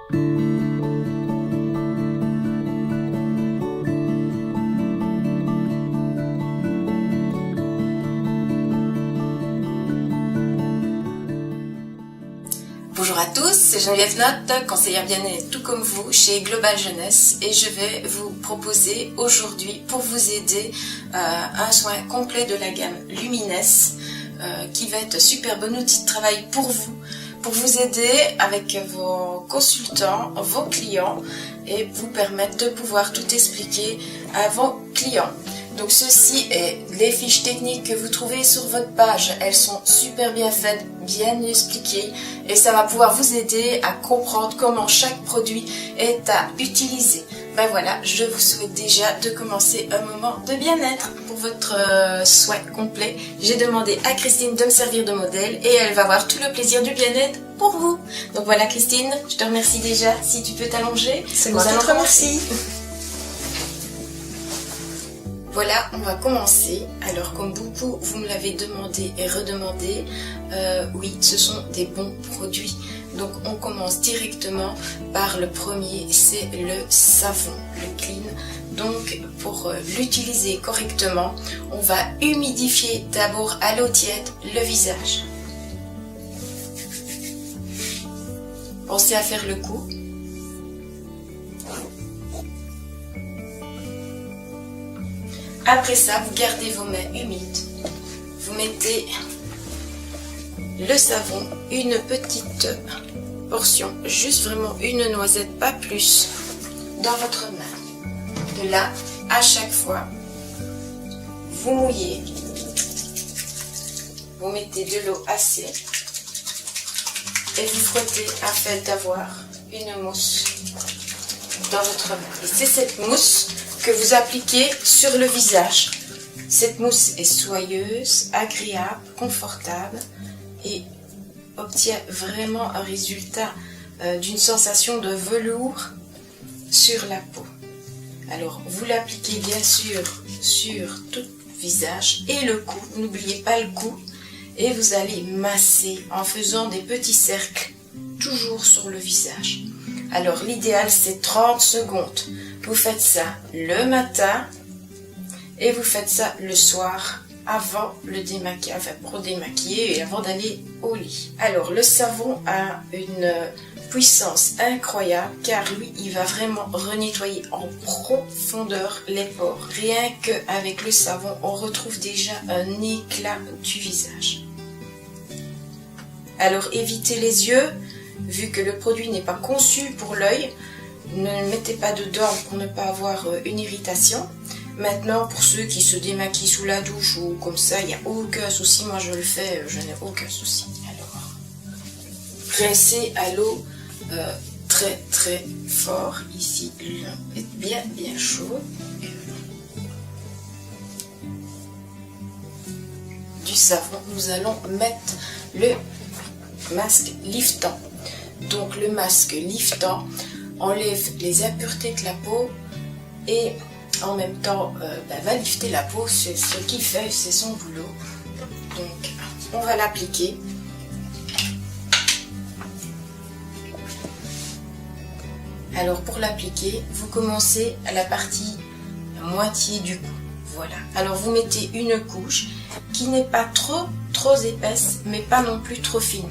Bonjour à tous, c'est Geneviève Notte, conseillère bien-être tout comme vous chez Global Jeunesse, et je vais vous proposer aujourd'hui pour vous aider un soin complet de la gamme Lumines qui va être super bon outil de travail pour vous aider avec vos consultants, vos clients et vous permettre de pouvoir tout expliquer à vos clients. Donc ceci est les fiches techniques que vous trouvez sur votre page. Elles sont super bien faites, bien expliquées et ça va pouvoir vous aider à comprendre comment chaque produit est à utiliser. Ben voilà, je vous souhaite déjà de commencer un moment de bien-être pour votre soin complet. J'ai demandé à Christine de me servir de modèle et elle va avoir tout le plaisir du bien-être pour vous. Donc voilà Christine, je te remercie déjà. Si tu peux t'allonger, c'est moi qui te remercie. Voilà, on va commencer. Alors comme beaucoup, vous me l'avez demandé et redemandé, oui, ce sont des bons produits. Donc on commence directement par le premier, c'est le savon, le clean. Donc pour l'utiliser correctement, on va humidifier d'abord à l'eau tiède le visage. Pensez à faire le coup. Après ça, vous gardez vos mains humides. Vous mettez le savon, une petite portion, juste vraiment une noisette, pas plus, dans votre main. De là, à chaque fois, vous mouillez. Vous mettez de l'eau assez et vous frottez afin d'avoir une mousse dans votre main. Et c'est cette mousse que vous appliquez sur le visage. Cette mousse est soyeuse, agréable, confortable et obtient vraiment un résultat d'une sensation de velours sur la peau. Alors vous l'appliquez bien sûr sur tout le visage et le cou, n'oubliez pas le cou, et vous allez masser en faisant des petits cercles toujours sur le visage. Alors l'idéal c'est 30 secondes. Vous faites ça le matin et vous faites ça le soir avant le démaquillage, enfin pour démaquiller et avant d'aller au lit. Alors le savon a une puissance incroyable car lui il va vraiment renettoyer en profondeur les pores. Rien qu'avec le savon on retrouve déjà un éclat du visage. Alors évitez les yeux, vu que le produit n'est pas conçu pour l'œil. Ne le mettez pas dedans pour ne pas avoir une irritation. Maintenant, pour ceux qui se démaquillent sous la douche ou comme ça, il n'y a aucun souci. Moi, je le fais, je n'ai aucun souci. Alors, rincez à l'eau très très fort. Ici, l'eau est bien bien chaud. Du savon, nous allons mettre le masque liftant. Donc, le masque liftant enlève les impuretés de la peau et en même temps va lifter la peau, c'est ce qu'il fait, c'est son boulot. Donc on va l'appliquer. Alors pour l'appliquer, vous commencez à la partie moitié du cou. Voilà. Alors vous mettez une couche qui n'est pas trop épaisse, mais pas non plus trop fine.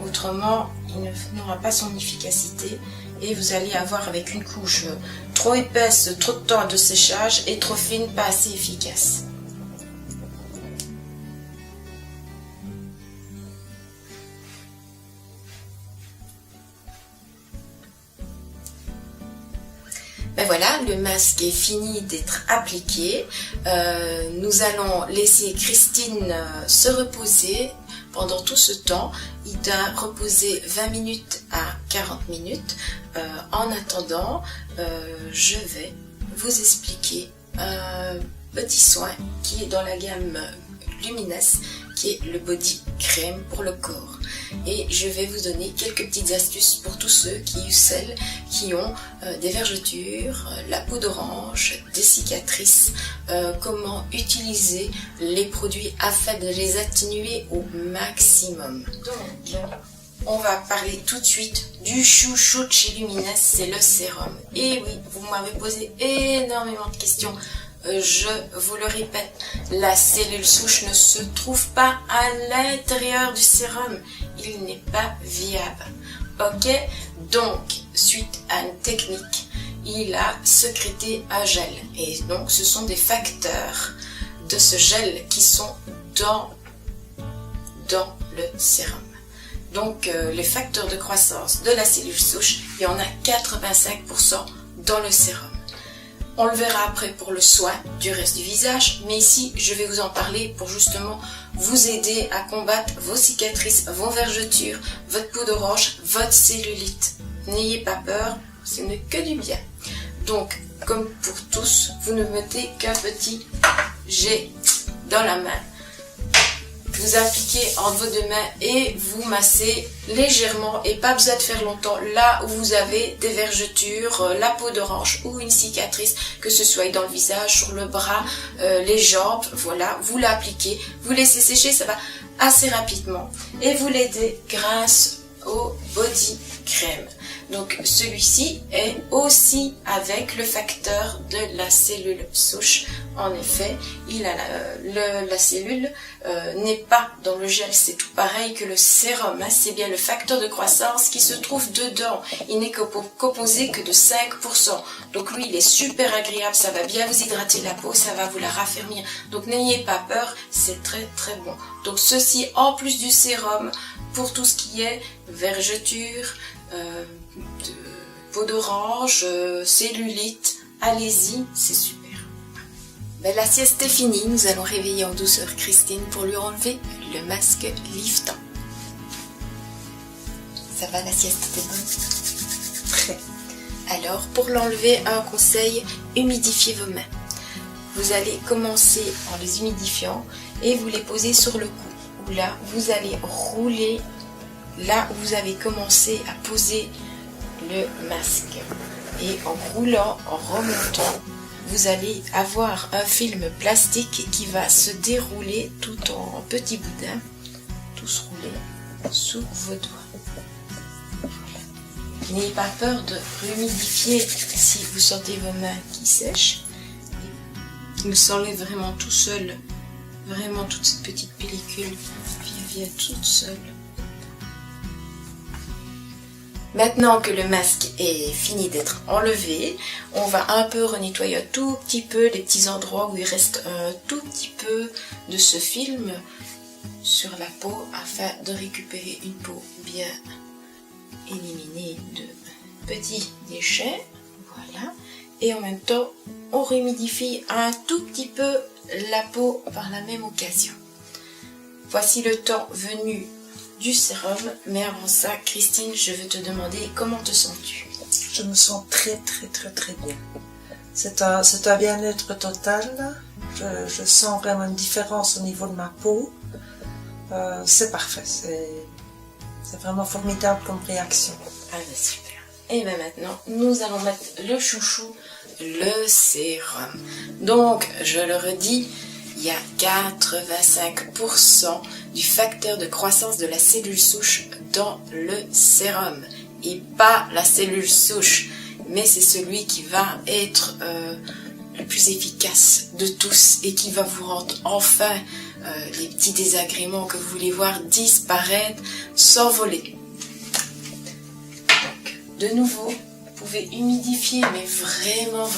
Autrement, il n'aura pas son efficacité. Et vous allez avoir avec une couche trop épaisse, trop de temps de séchage et trop fine, pas assez efficace. Ben voilà, le masque est fini d'être appliqué. Nous allons laisser Christine se reposer. Pendant tout ce temps, il doit reposer 20 minutes à 40 minutes. En attendant, je vais vous expliquer un petit soin qui est dans la gamme Lumines, qui est le body crème pour le corps. Et je vais vous donner quelques petites astuces pour tous ceux ou celles qui ont des vergetures, la peau d'orange, des cicatrices, comment utiliser les produits afin de les atténuer au maximum. Donc, on va parler tout de suite du chouchou de chez Lumines, c'est le sérum. Et oui, vous m'avez posé énormément de questions. Je vous le répète, la cellule souche ne se trouve pas à l'intérieur du sérum. Il n'est pas viable. Ok? Donc, suite à une technique, il a sécrété un gel. Et donc, ce sont des facteurs de ce gel qui sont dans le sérum. Donc, les facteurs de croissance de la cellule souche, il y en a 85% dans le sérum. On le verra après pour le soin du reste du visage, mais ici, je vais vous en parler pour justement vous aider à combattre vos cicatrices, vos vergetures, votre peau d'orange, votre cellulite. N'ayez pas peur, ce n'est que du bien. Donc, comme pour tous, vous ne mettez qu'un petit jet dans la main. Vous appliquez entre vos deux mains et vous massez légèrement et pas besoin de faire longtemps là où vous avez des vergetures, la peau d'orange ou une cicatrice, que ce soit dans le visage, sur le bras, les jambes, voilà, vous l'appliquez, vous laissez sécher, ça va assez rapidement et vous l'aidez grâce au body crème. Donc celui-ci est aussi avec le facteur de la cellule souche. En effet, il a la cellule n'est pas dans le gel, c'est tout pareil que le sérum. Hein, c'est bien le facteur de croissance qui se trouve dedans. Il n'est composé que de 5%. Donc lui, il est super agréable, ça va bien vous hydrater la peau, ça va vous la raffermir. Donc n'ayez pas peur, c'est très très bon. Donc ceci en plus du sérum pour tout ce qui est vergeture, de peau d'orange, cellulite, allez-y, c'est super. Ben, la sieste est finie, nous allons réveiller en douceur Christine pour lui enlever le masque liftant. Ça va, la sieste était bonne? Très. Alors, pour l'enlever, un conseil, humidifiez vos mains. Vous allez commencer en les humidifiant et vous les posez sur le cou. Où là, vous allez rouler là où vous avez commencé à poser le masque. Et en roulant, en remontant, vous allez avoir un film plastique qui va se dérouler tout en petits boudins, tous roulés sous vos doigts. Voilà. N'ayez pas peur de humidifier si vous sentez vos mains qui sèchent. Il s'enlève vraiment tout seul, vraiment toute cette petite pellicule vient toute seule. Maintenant que le masque est fini d'être enlevé, on va un peu renettoyer un tout petit peu les petits endroits où il reste un tout petit peu de ce film sur la peau afin de récupérer une peau bien éliminée de petits déchets. Voilà. Et en même temps, on humidifie un tout petit peu la peau par la même occasion. Voici le temps venu du sérum, mais avant ça, Christine, je veux te demander comment te sens-tu? Je me sens très bien. C'est un bien-être total. Je sens vraiment une différence au niveau de ma peau. C'est parfait. C'est vraiment formidable comme réaction. Ah ben super. Et bien maintenant, nous allons mettre le chouchou, le sérum. Donc, je le redis, il y a 85% du facteur de croissance de la cellule souche dans le sérum. Et pas la cellule souche, mais c'est celui qui va être le plus efficace de tous et qui va vous rendre enfin les petits désagréments que vous voulez voir disparaître, s'envoler. Donc, de nouveau, vous pouvez humidifier, mais vraiment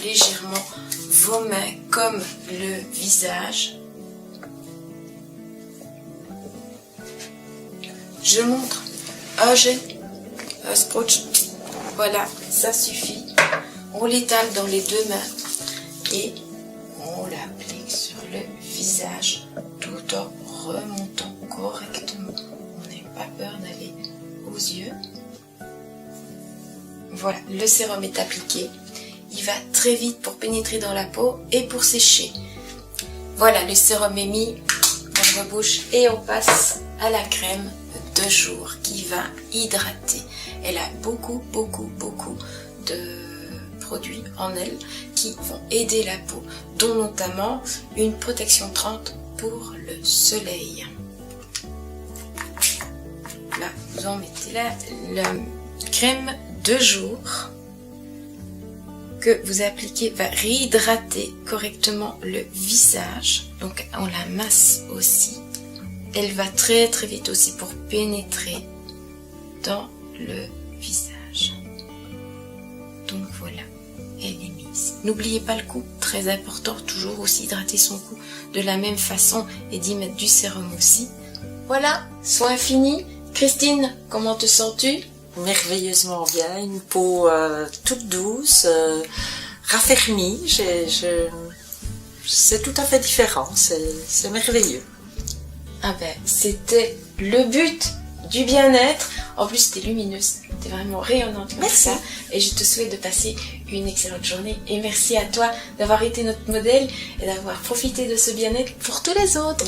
légèrement vos mains comme le visage. Je montre un jet, un scotch, voilà, ça suffit. On l'étale dans les deux mains et on l'applique sur le visage tout en remontant correctement. On n'a pas peur d'aller aux yeux. Voilà, le sérum est appliqué. Il va très vite pour pénétrer dans la peau et pour sécher. Voilà, le sérum est mis, on rebouche et on passe à la crème de jour qui va hydrater. Elle a beaucoup de produits en elle qui vont aider la peau, dont notamment une protection 30 pour le soleil. là, vous en mettez là, la crème de jour que vous appliquez va réhydrater correctement le visage. Donc on la masse aussi. Elle va très très vite aussi pour pénétrer dans le visage. Donc voilà, elle est mise. N'oubliez pas le cou, très important, toujours aussi hydrater son cou de la même façon et d'y mettre du sérum aussi. Voilà, soin fini. Christine, comment te sens-tu? Merveilleusement bien, une peau toute douce, raffermie, c'est tout à fait différent, c'est merveilleux. Ah ben, c'était le but du bien-être. En plus, t'es lumineuse, t'es vraiment rayonnante comme ça. Et je te souhaite de passer une excellente journée. Et merci à toi d'avoir été notre modèle et d'avoir profité de ce bien-être pour tous les autres.